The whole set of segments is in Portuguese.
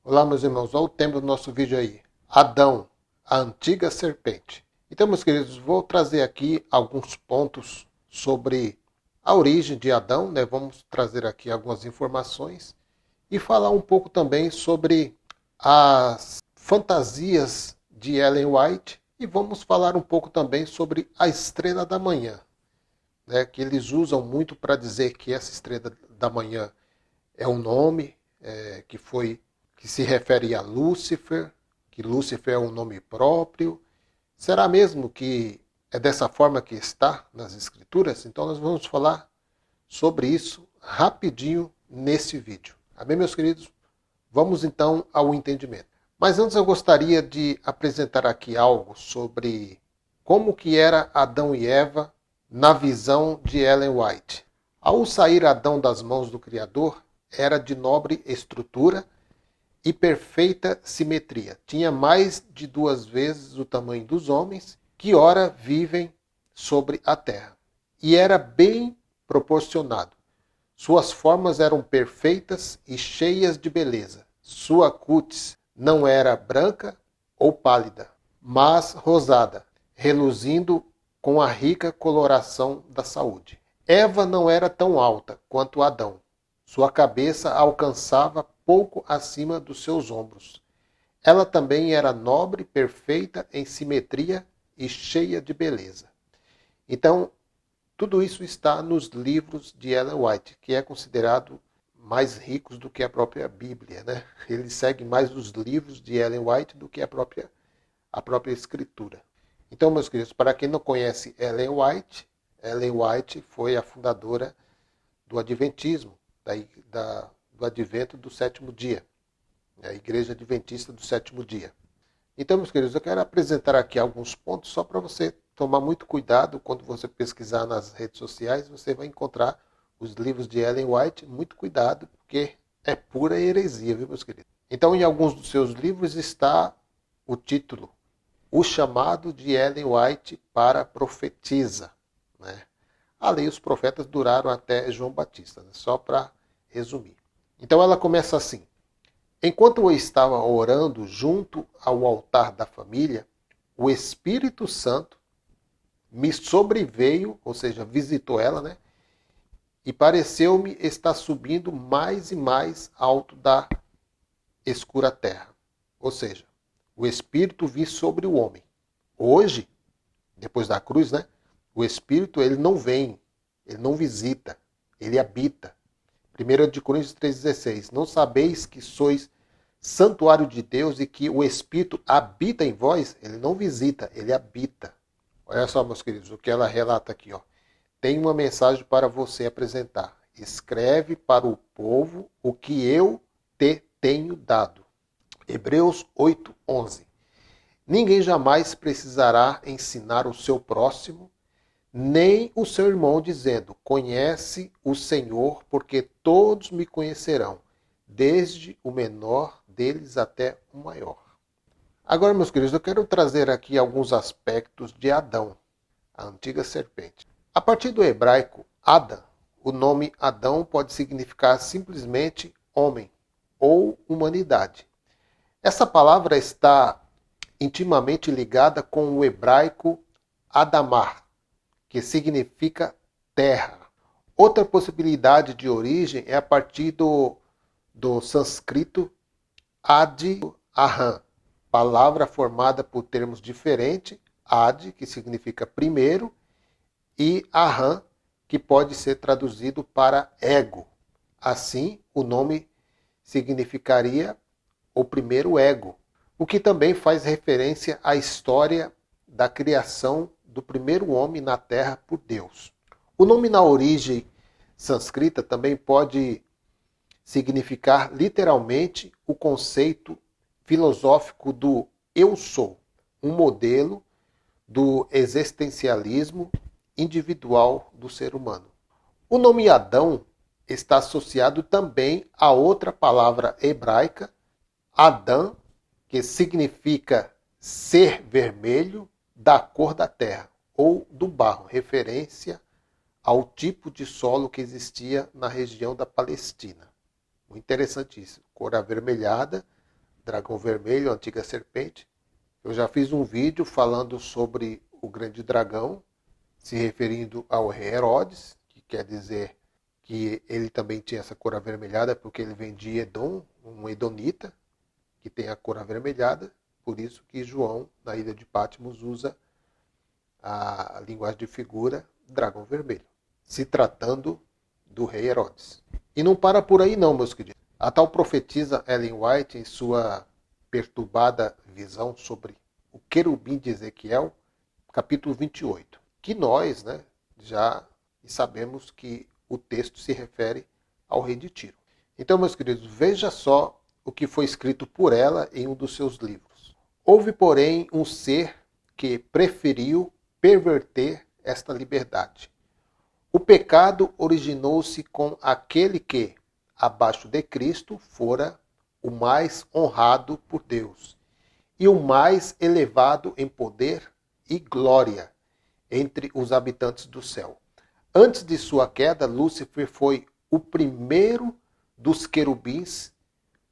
Olá, meus irmãos, olha o tema do nosso vídeo aí. Adão, a antiga serpente. Então, meus queridos, vou trazer aqui alguns pontos sobre a origem de Adão, né? Vamos trazer aqui algumas informações e falar um pouco também sobre as fantasias de Ellen White e vamos falar um pouco também sobre a estrela da manhã, né? Que eles usam muito para dizer que essa estrela da manhã é um nome que se refere a Lúcifer, que Lúcifer é um nome próprio. Será mesmo que é dessa forma que está nas Escrituras? Então nós vamos falar sobre isso rapidinho nesse vídeo. Amém, meus queridos? Vamos então ao entendimento. Mas antes eu gostaria de apresentar aqui algo sobre como que era Adão e Eva na visão de Ellen White. Ao sair Adão das mãos do Criador, era de nobre estrutura e perfeita simetria. Tinha mais de 2 vezes o tamanho dos homens, que ora vivem sobre a terra. E era bem proporcionado. Suas formas eram perfeitas e cheias de beleza. Sua cútis não era branca ou pálida, mas rosada, reluzindo com a rica coloração da saúde. Eva não era tão alta quanto Adão. Sua cabeça alcançava pouco acima dos seus ombros. Ela também era nobre, perfeita em simetria e cheia de beleza. Então, tudo isso está nos livros de Ellen White, que é considerado mais ricos do que a própria Bíblia, né? Ele segue mais os livros de Ellen White do que a própria Escritura. Então, meus queridos, para quem não conhece Ellen White foi a fundadora do Adventismo, do Advento do Sétimo Dia, a Igreja Adventista do Sétimo Dia. Então, meus queridos, eu quero apresentar aqui alguns pontos só para você tomar muito cuidado quando você pesquisar nas redes sociais, você vai encontrar os livros de Ellen White, muito cuidado, porque é pura heresia, viu, meus queridos? Então, em alguns dos seus livros está o título, O Chamado de Ellen White para Profetisa, né? Ali os profetas duraram até João Batista, né? Só para resumir. Então ela começa assim: enquanto eu estava orando junto ao altar da família, o Espírito Santo me sobreveio, ou seja, visitou ela, né? E pareceu-me estar subindo mais e mais alto da escura terra. Ou seja, o Espírito vi sobre o homem. Hoje, depois da cruz, né? O Espírito, ele não vem, ele não visita, ele habita. 1 Coríntios 3,16. Não sabeis que sois santuário de Deus e que o Espírito habita em vós? Ele não visita, ele habita. Olha só, meus queridos, o que ela relata aqui, ó. Tem uma mensagem para você apresentar. Escreve para o povo o que eu te tenho dado. Hebreus 8:11. Ninguém jamais precisará ensinar o seu próximo, nem o seu irmão, dizendo: conhece o Senhor, porque todos me conhecerão, desde o menor deles até o maior. Agora, meus queridos, eu quero trazer aqui alguns aspectos de Adão, a antiga serpente. A partir do hebraico Adam, o nome Adão pode significar simplesmente homem ou humanidade. Essa palavra está intimamente ligada com o hebraico Adamar, que significa terra. Outra possibilidade de origem é a partir do sânscrito Adi Aham, palavra formada por termos diferentes, Adi, que significa primeiro, e Aham, que pode ser traduzido para ego. Assim, o nome significaria o primeiro ego, o que também faz referência à história da criação do primeiro homem na terra por Deus. O nome na origem sânscrita também pode significar literalmente o conceito filosófico do eu sou, um modelo do existencialismo individual do ser humano. O nome Adão está associado também a outra palavra hebraica, Adão, que significa ser vermelho, da cor da terra ou do barro, referência ao tipo de solo que existia na região da Palestina. Muito interessante isso. Cor avermelhada, dragão vermelho, a antiga serpente. Eu já fiz um vídeo falando sobre o grande dragão, se referindo ao rei Herodes, que quer dizer que ele também tinha essa cor avermelhada, porque ele vem de Edom, um edonita, que tem a cor avermelhada. Por isso que João, na ilha de Patmos, usa a linguagem de figura dragão vermelho, se tratando do rei Herodes. E não para por aí não, meus queridos. A tal profetisa Ellen White, em sua perturbada visão sobre o querubim de Ezequiel, capítulo 28, que nós já sabemos que o texto se refere ao rei de Tiro. Então, meus queridos, veja só o que foi escrito por ela em um dos seus livros. Houve, porém, um ser que preferiu perverter esta liberdade. O pecado originou-se com aquele que, abaixo de Cristo, fora o mais honrado por Deus e o mais elevado em poder e glória entre os habitantes do céu. Antes de sua queda, Lúcifer foi o primeiro dos querubins,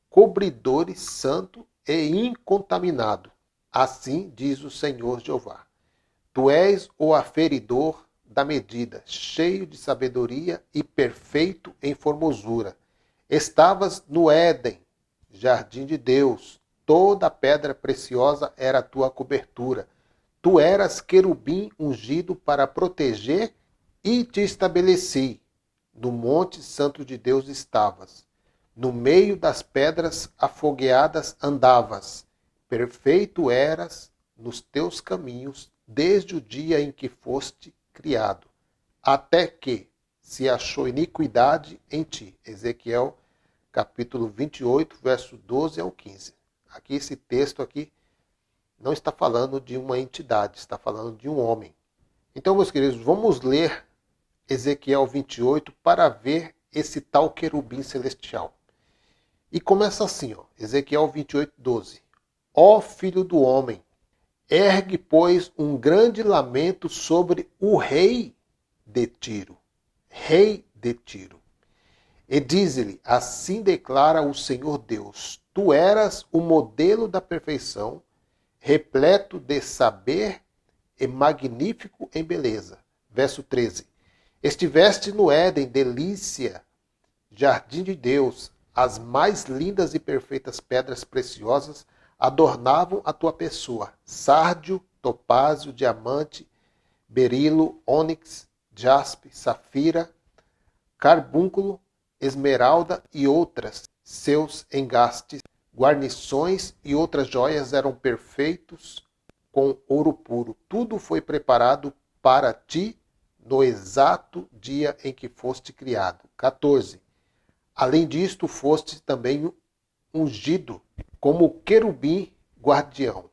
cobridores, santo e incontaminado. Assim diz o Senhor Jeová. Tu és o aferidor da medida, cheio de sabedoria e perfeito em formosura. Estavas no Éden, jardim de Deus. Toda pedra preciosa era a tua cobertura. Tu eras querubim ungido para proteger e te estabeleci. No monte santo de Deus estavas. No meio das pedras afogueadas andavas. Perfeito eras nos teus caminhos desde o dia em que foste criado, até que se achou iniquidade em ti. Ezequiel, capítulo 28, verso 12 ao 15. Aqui esse texto aqui não está falando de uma entidade, está falando de um homem. Então, meus queridos, vamos ler Ezequiel 28 para ver esse tal querubim celestial. E começa assim, Ezequiel 28, 12. Ó filho do homem, ergue, pois, um grande lamento sobre o rei de Tiro. Rei de Tiro. E diz-lhe, assim declara o Senhor Deus, tu eras o modelo da perfeição, repleto de saber e magnífico em beleza. Verso 13. Estiveste no Éden, delícia, jardim de Deus, as mais lindas e perfeitas pedras preciosas adornavam a tua pessoa. Sárdio, topázio, diamante, berilo, ônix, jaspe, safira, carbúnculo, esmeralda e outras. Seus engastes, guarnições e outras joias eram perfeitos com ouro puro. Tudo foi preparado para ti no exato dia em que foste criado. 14. Além disto, foste também ungido como querubim guardião.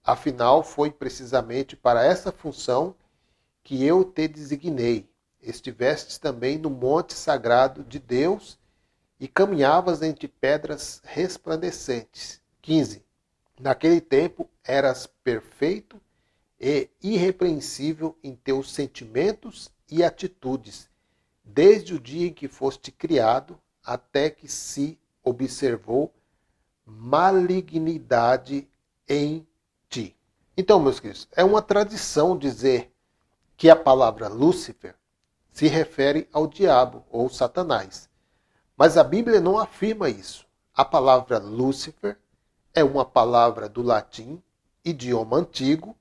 Afinal, foi precisamente para essa função que eu te designei. Estivestes também no monte sagrado de Deus e caminhavas entre pedras resplandecentes. 15. Naquele tempo eras perfeito e irrepreensível em teus sentimentos e atitudes, desde o dia em que foste criado até que se observou malignidade em ti. Então, meus queridos, é uma tradição dizer que a palavra Lúcifer se refere ao diabo ou Satanás. Mas a Bíblia não afirma isso. A palavra Lúcifer é uma palavra do latim, idioma antigo,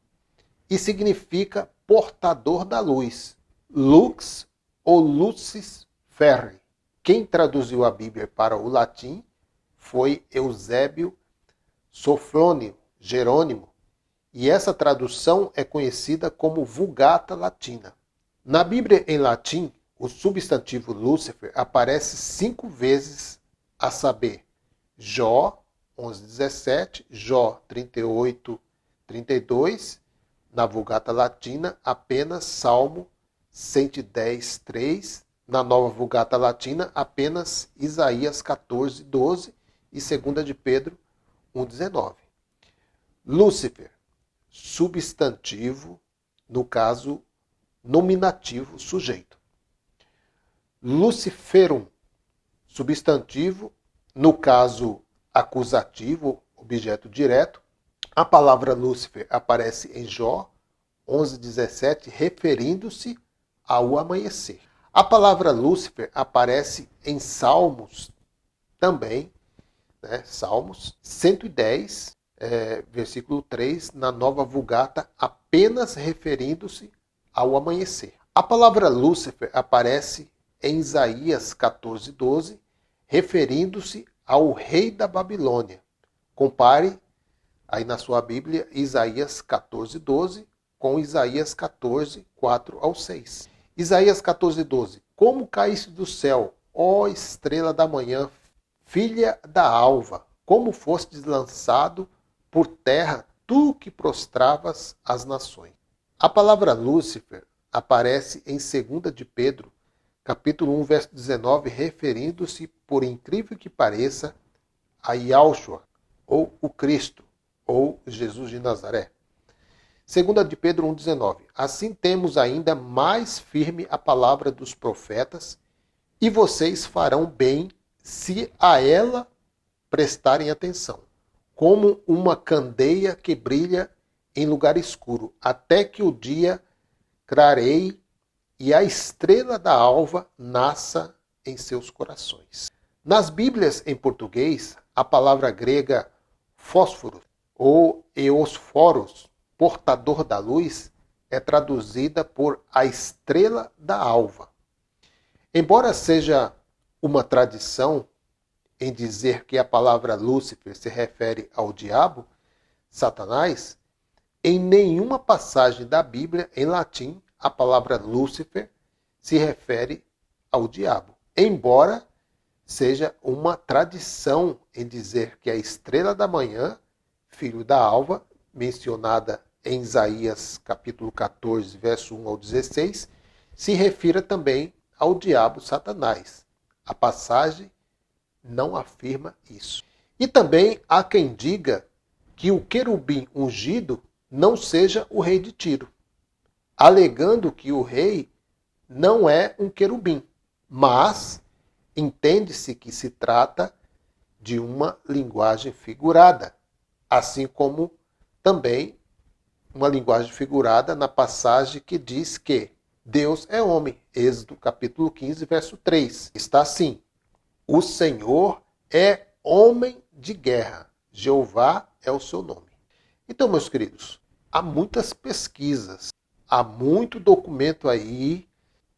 e significa portador da luz. Lux ou lucis ferri. Quem traduziu a Bíblia para o latim foi Eusébio Sofrônio Jerônimo, e essa tradução é conhecida como Vulgata Latina. Na Bíblia em latim, o substantivo Lúcifer aparece 5 vezes, a saber, Jó 11:17, Jó 38:32, na Vulgata Latina apenas Salmo 110:3, na Nova Vulgata Latina apenas Isaías 14:12 e 2 de Pedro 1:19. Lúcifer, substantivo, no caso nominativo, sujeito. Luciferum, substantivo, no caso acusativo objeto direto. A palavra Lúcifer aparece em Jó 11:17, referindo-se ao amanhecer. A palavra Lúcifer aparece em Salmos também, né? Salmos 110, versículo 3, na Nova Vulgata, apenas referindo-se ao amanhecer. A palavra Lúcifer aparece em Isaías 14:12, referindo-se ao rei da Babilônia. Compare aí na sua Bíblia Isaías 14:12 com Isaías 14, 4 ao 6. Isaías 14:12. Como caíste do céu, ó estrela da manhã, filha da alva, como fostes lançado por terra, tu que prostravas as nações. A palavra Lúcifer aparece em 2 de Pedro, capítulo 1, verso 19, referindo-se, por incrível que pareça, a Yahshua, ou o Cristo, ou Jesus de Nazaré. 2 de Pedro 1,19. Assim temos ainda mais firme a palavra dos profetas, e vocês farão bem se a ela prestarem atenção, como uma candeia que brilha em lugar escuro, até que o dia clareie e a estrela da alva nasça em seus corações. Nas Bíblias em português, a palavra grega fósforo ou eosforos, portador da luz, é traduzida por a estrela da alva. Embora seja uma tradição em dizer que a palavra Lúcifer se refere ao diabo, Satanás, em nenhuma passagem da Bíblia em latim a palavra Lúcifer se refere ao diabo. Embora seja uma tradição em dizer que a estrela da manhã, filho da alva, mencionada em Isaías capítulo 14, verso 1 ao 16, se refira também ao diabo Satanás. A passagem não afirma isso. E também há quem diga que o querubim ungido não seja o rei de Tiro, alegando que o rei não é um querubim, mas entende-se que se trata de uma linguagem figurada, assim como também uma linguagem figurada na passagem que diz que Deus é homem. Êxodo capítulo 15, verso 3. Está assim: o Senhor é homem de guerra, Jeová é o seu nome. Então, meus queridos, há muitas pesquisas, há muito documento aí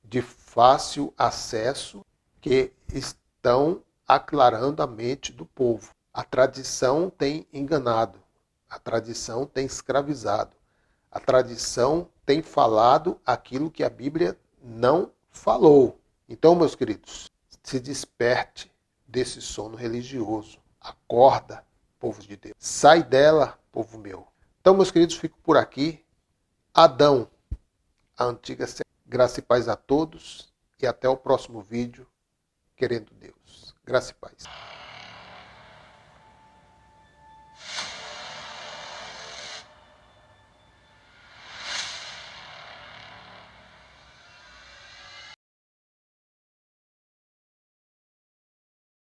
de fácil acesso que estão aclarando a mente do povo. A tradição tem enganado, a tradição tem escravizado, a tradição tem falado aquilo que a Bíblia não falou. Então, meus queridos, se desperte desse sono religioso. Acorda, povo de Deus. Sai dela, povo meu. Então, meus queridos, fico por aqui. Adão, a antiga. Graça e paz a todos e até o próximo vídeo, querendo Deus. Graça e paz.